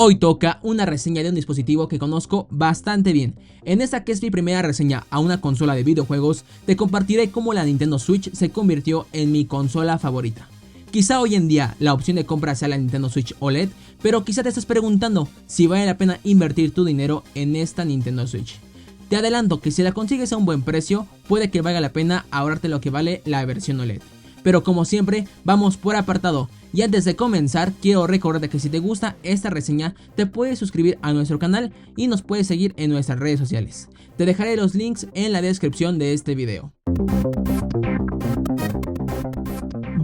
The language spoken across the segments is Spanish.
Hoy toca una reseña de un dispositivo que conozco bastante bien. En esta que es mi primera reseña a una consola de videojuegos, te compartiré cómo la Nintendo Switch se convirtió en mi consola favorita. Quizá hoy en día la opción de compra sea la Nintendo Switch OLED, pero quizá te estés preguntando si vale la pena invertir tu dinero en esta Nintendo Switch. Te adelanto que si la consigues a un buen precio, puede que valga la pena ahorrarte lo que vale la versión OLED. Pero como siempre, vamos por apartado. Y antes de comenzar, quiero recordarte que si te gusta esta reseña, te puedes suscribir a nuestro canal y nos puedes seguir en nuestras redes sociales. Te dejaré los links en la descripción de este video.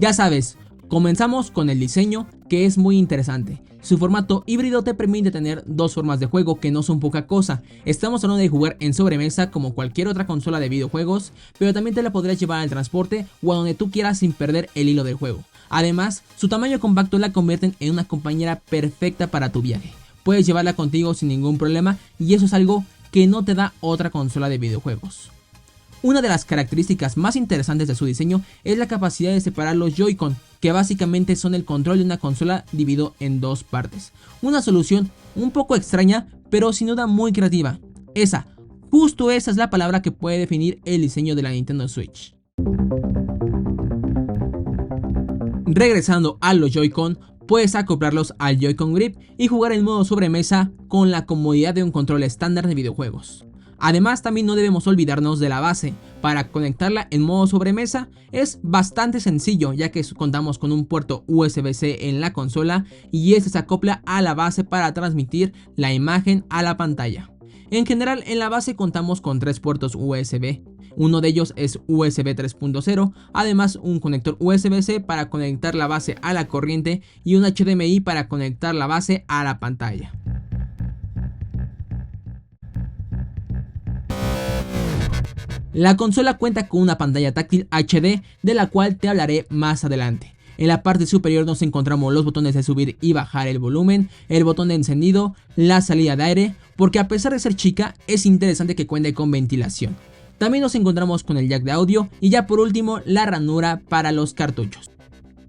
Ya sabes, comenzamos con el diseño, que es muy interesante. Su formato híbrido te permite tener dos formas de juego que no son poca cosa. Estamos hablando de jugar en sobremesa como cualquier otra consola de videojuegos, pero también te la podrás llevar al transporte o a donde tú quieras sin perder el hilo del juego. Además, su tamaño compacto la convierten en una compañera perfecta para tu viaje. Puedes llevarla contigo sin ningún problema y eso es algo que no te da otra consola de videojuegos. Una de las características más interesantes de su diseño es la capacidad de separar los Joy-Con, que básicamente son el control de una consola dividido en dos partes. Una solución un poco extraña, pero sin duda muy creativa. Justo esa es la palabra que puede definir el diseño de la Nintendo Switch. Regresando a los Joy-Con, puedes acoplarlos al Joy-Con Grip y jugar en modo sobremesa con la comodidad de un control estándar de videojuegos. Además, también no debemos olvidarnos de la base. Para conectarla en modo sobremesa es bastante sencillo, ya que contamos con un puerto USB-C en la consola y este se acopla a la base para transmitir la imagen a la pantalla. En general, en la base contamos con tres puertos USB. Uno de ellos es USB 3.0, además un conector USB-C para conectar la base a la corriente y un HDMI para conectar la base a la pantalla. La consola cuenta con una pantalla táctil HD, de la cual te hablaré más adelante. En la parte superior nos encontramos los botones de subir y bajar el volumen, el botón de encendido, la salida de aire, porque a pesar de ser chica, es interesante que cuente con ventilación. También nos encontramos con el jack de audio y ya por último la ranura para los cartuchos.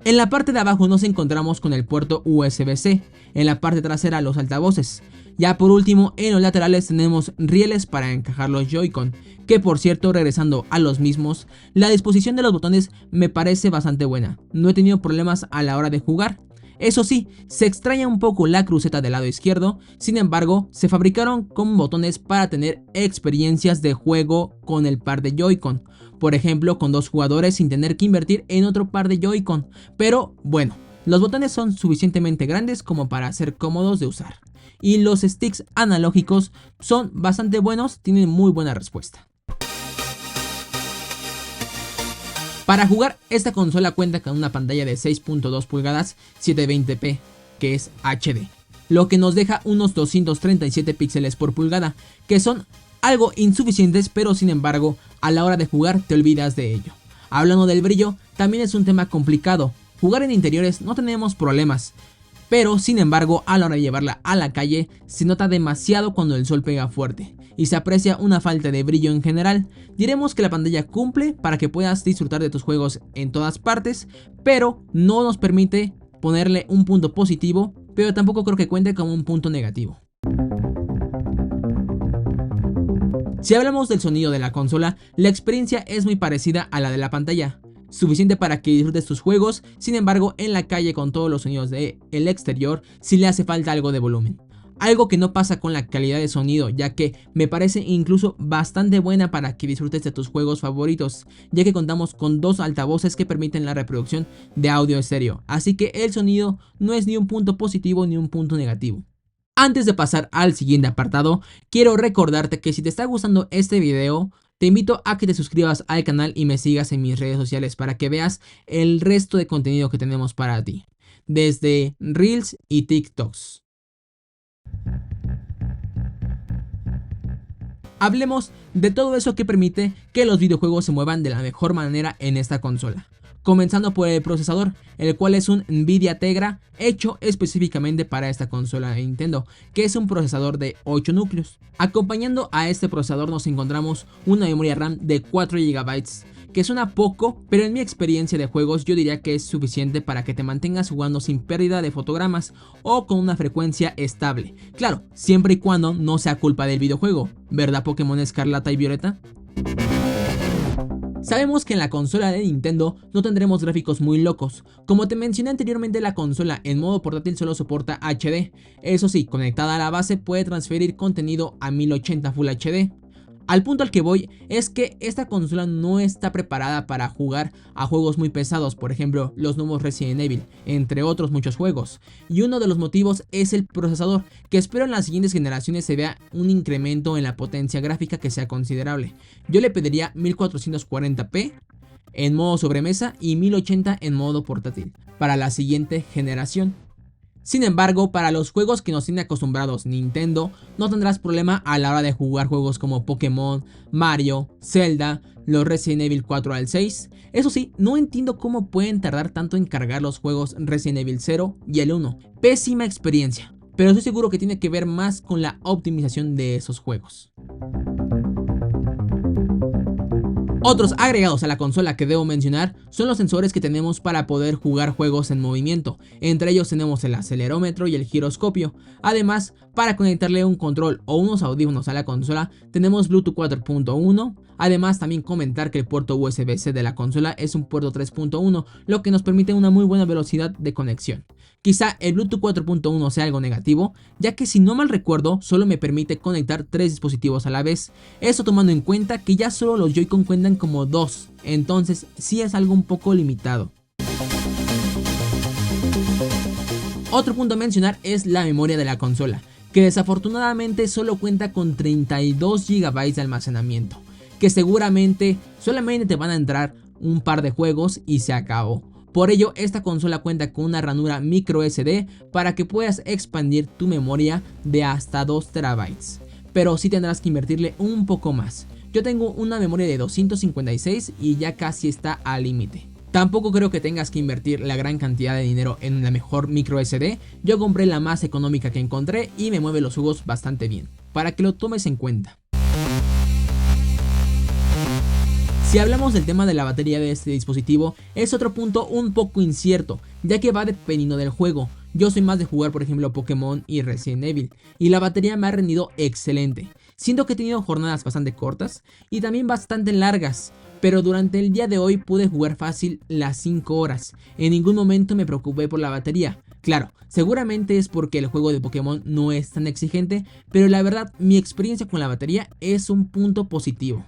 En la parte de abajo nos encontramos con el puerto USB-C, en la parte trasera los altavoces. Ya por último, en los laterales tenemos rieles para encajar los Joy-Con, que por cierto, regresando a los mismos, la disposición de los botones me parece bastante buena. No he tenido problemas a la hora de jugar. Eso sí, se extraña un poco la cruceta del lado izquierdo, sin embargo, se fabricaron con botones para tener experiencias de juego con el par de Joy-Con. Por ejemplo, con dos jugadores sin tener que invertir en otro par de Joy-Con. Pero bueno, los botones son suficientemente grandes como para ser cómodos de usar. Y los sticks analógicos son bastante buenos, tienen muy buena respuesta. Para jugar, esta consola cuenta con una pantalla de 6.2 pulgadas 720p, que es HD, lo que nos deja unos 237 píxeles por pulgada, que son algo insuficientes, pero sin embargo, a la hora de jugar te olvidas de ello. Hablando del brillo, también es un tema complicado. Jugar en interiores no tenemos problemas, pero sin embargo a la hora de llevarla a la calle se nota demasiado cuando el sol pega fuerte y se aprecia una falta de brillo en general. Diremos que la pantalla cumple para que puedas disfrutar de tus juegos en todas partes, pero no nos permite ponerle un punto positivo, pero tampoco creo que cuente como un punto negativo. Si hablamos del sonido de la consola, la experiencia es muy parecida a la de la pantalla. Suficiente para que disfrutes tus juegos, sin embargo en la calle con todos los sonidos del exterior sí le hace falta algo de volumen. Algo que no pasa con la calidad de sonido, ya que me parece incluso bastante buena para que disfrutes de tus juegos favoritos, ya que contamos con dos altavoces que permiten la reproducción de audio estéreo, así que el sonido no es ni un punto positivo ni un punto negativo. Antes de pasar al siguiente apartado, quiero recordarte que si te está gustando este video, te invito a que te suscribas al canal y me sigas en mis redes sociales para que veas el resto de contenido que tenemos para ti, desde Reels y TikToks. Hablemos de todo eso que permite que los videojuegos se muevan de la mejor manera en esta consola. Comenzando por el procesador, el cual es un Nvidia Tegra hecho específicamente para esta consola de Nintendo, que es un procesador de 8 núcleos. Acompañando a este procesador nos encontramos una memoria RAM de 4 GB, que suena poco, pero en mi experiencia de juegos yo diría que es suficiente para que te mantengas jugando sin pérdida de fotogramas o con una frecuencia estable. Claro, siempre y cuando no sea culpa del videojuego, ¿verdad Pokémon Escarlata y Violeta? Sabemos que en la consola de Nintendo no tendremos gráficos muy locos. Como te mencioné anteriormente, la consola en modo portátil solo soporta HD. Eso sí, conectada a la base puede transferir contenido a 1080 Full HD. Al punto al que voy es que esta consola no está preparada para jugar a juegos muy pesados, por ejemplo los nuevos Resident Evil, entre otros muchos juegos. Y uno de los motivos es el procesador, que espero en las siguientes generaciones se vea un incremento en la potencia gráfica que sea considerable. Yo le pediría 1440p en modo sobremesa y 1080 en modo portátil para la siguiente generación. Sin embargo, para los juegos que nos tiene acostumbrados Nintendo, no tendrás problema a la hora de jugar juegos como Pokémon, Mario, Zelda, los Resident Evil 4 al 6. Eso sí, no entiendo cómo pueden tardar tanto en cargar los juegos Resident Evil 0 y el 1. Pésima experiencia, pero estoy seguro que tiene que ver más con la optimización de esos juegos. Otros agregados a la consola que debo mencionar son los sensores que tenemos para poder jugar juegos en movimiento. Entre ellos tenemos el acelerómetro y el giroscopio. Además, para conectarle un control o unos audífonos a la consola tenemos Bluetooth 4.1. Además, también comentar que el puerto USB-C de la consola es un puerto 3.1, lo que nos permite una muy buena velocidad de conexión. Quizá el Bluetooth 4.1 sea algo negativo, ya que si no mal recuerdo solo me permite conectar 3 dispositivos a la vez. Eso tomando en cuenta que ya solo los Joy-Con cuentan como 2, entonces sí es algo un poco limitado. Otro punto a mencionar es la memoria de la consola, que desafortunadamente solo cuenta con 32 GB de almacenamiento, que seguramente solamente te van a entrar un par de juegos y se acabó. Por ello, esta consola cuenta con una ranura micro SD para que puedas expandir tu memoria de hasta 2 TB. Pero sí tendrás que invertirle un poco más. Yo tengo una memoria de 256 y ya casi está al límite. Tampoco creo que tengas que invertir la gran cantidad de dinero en la mejor micro SD. Yo compré la más económica que encontré y me mueve los juegos bastante bien, para que lo tomes en cuenta. Si hablamos del tema de la batería de este dispositivo, es otro punto un poco incierto, ya que va dependiendo del juego. Yo soy más de jugar por ejemplo Pokémon y Resident Evil, y la batería me ha rendido excelente. Siento que he tenido jornadas bastante cortas y también bastante largas, pero durante el día de hoy pude jugar fácil las 5 horas. En ningún momento me preocupé por la batería. Claro, seguramente es porque el juego de Pokémon no es tan exigente, pero la verdad mi experiencia con la batería es un punto positivo.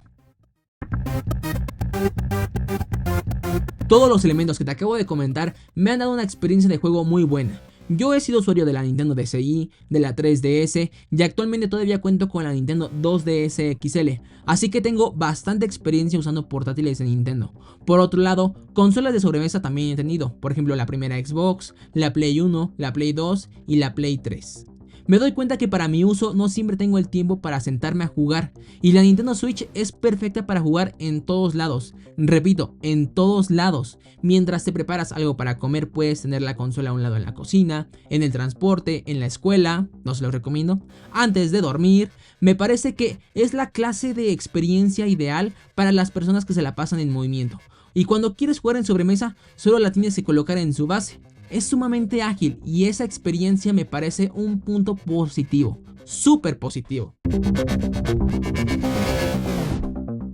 Todos los elementos que te acabo de comentar me han dado una experiencia de juego muy buena. Yo he sido usuario de la Nintendo DSi, de la 3DS y actualmente todavía cuento con la Nintendo 2DS XL, así que tengo bastante experiencia usando portátiles de Nintendo. Por otro lado, consolas de sobremesa también he tenido, por ejemplo la primera Xbox, la Play 1, la Play 2 y la Play 3. Me doy cuenta que para mi uso no siempre tengo el tiempo para sentarme a jugar, y la Nintendo Switch es perfecta para jugar en todos lados. Repito, en todos lados. Mientras te preparas algo para comer puedes tener la consola a un lado en la cocina, en el transporte, en la escuela, no se los recomiendo, antes de dormir. Me parece que es la clase de experiencia ideal para las personas que se la pasan en movimiento. Y cuando quieres jugar en sobremesa, solo la tienes que colocar en su base. Es sumamente ágil y esa experiencia me parece un punto positivo, súper positivo.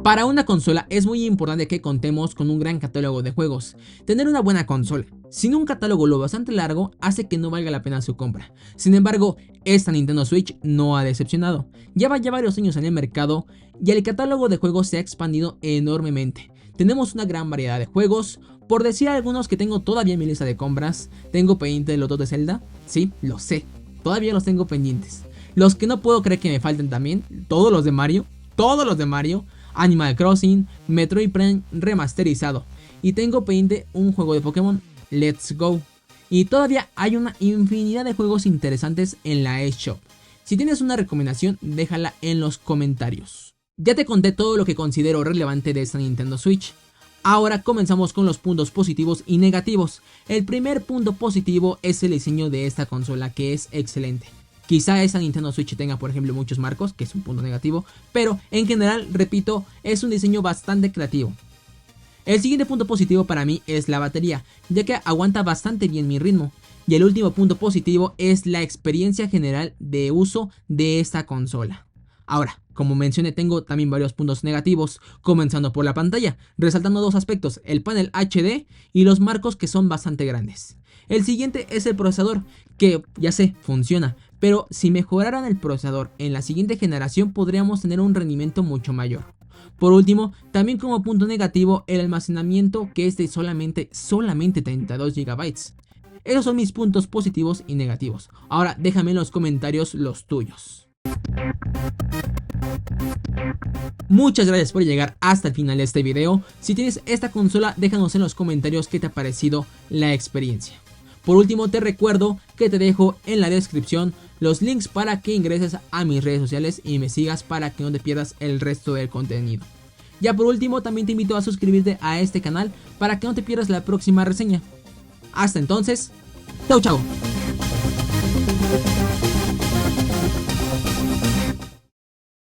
Para una consola es muy importante que contemos con un gran catálogo de juegos. Tener una buena consola sin un catálogo lo bastante largo hace que no valga la pena su compra. Sin embargo, esta Nintendo Switch no ha decepcionado. Lleva ya varios años en el mercado y el catálogo de juegos se ha expandido enormemente. Tenemos una gran variedad de juegos. Por decir algunos que tengo todavía en mi lista de compras, tengo pendiente los dos de Zelda, sí, lo sé, todavía los tengo pendientes. Los que no puedo creer que me falten también, todos los de Mario, Animal Crossing, Metroid Prime remasterizado. Y tengo pendiente un juego de Pokémon, Let's Go. Y todavía hay una infinidad de juegos interesantes en la eShop. Si tienes una recomendación, déjala en los comentarios. Ya te conté todo lo que considero relevante de esta Nintendo Switch. Ahora comenzamos con los puntos positivos y negativos. El primer punto positivo es el diseño de esta consola, que es excelente. Quizá esa Nintendo Switch tenga por ejemplo muchos marcos, que es un punto negativo, pero en general, repito, es un diseño bastante creativo. El siguiente punto positivo para mí es la batería, ya que aguanta bastante bien mi ritmo. Y el último punto positivo es la experiencia general de uso de esta consola. Ahora, como mencioné, tengo también varios puntos negativos, comenzando por la pantalla, resaltando dos aspectos, el panel HD y los marcos que son bastante grandes. El siguiente es el procesador, que ya sé, funciona, pero si mejoraran el procesador en la siguiente generación podríamos tener un rendimiento mucho mayor. Por último, también como punto negativo, el almacenamiento, que es de solamente 32 GB. Esos son mis puntos positivos y negativos. Ahora déjame en los comentarios los tuyos. Muchas gracias por llegar hasta el final de este video. Si tienes esta consola, déjanos en los comentarios qué te ha parecido la experiencia. Por último, te recuerdo que te dejo en la descripción los links para que ingreses a mis redes sociales y me sigas para que no te pierdas el resto del contenido. Ya por último, también te invito a suscribirte a este canal para que no te pierdas la próxima reseña. Hasta entonces, chau chau.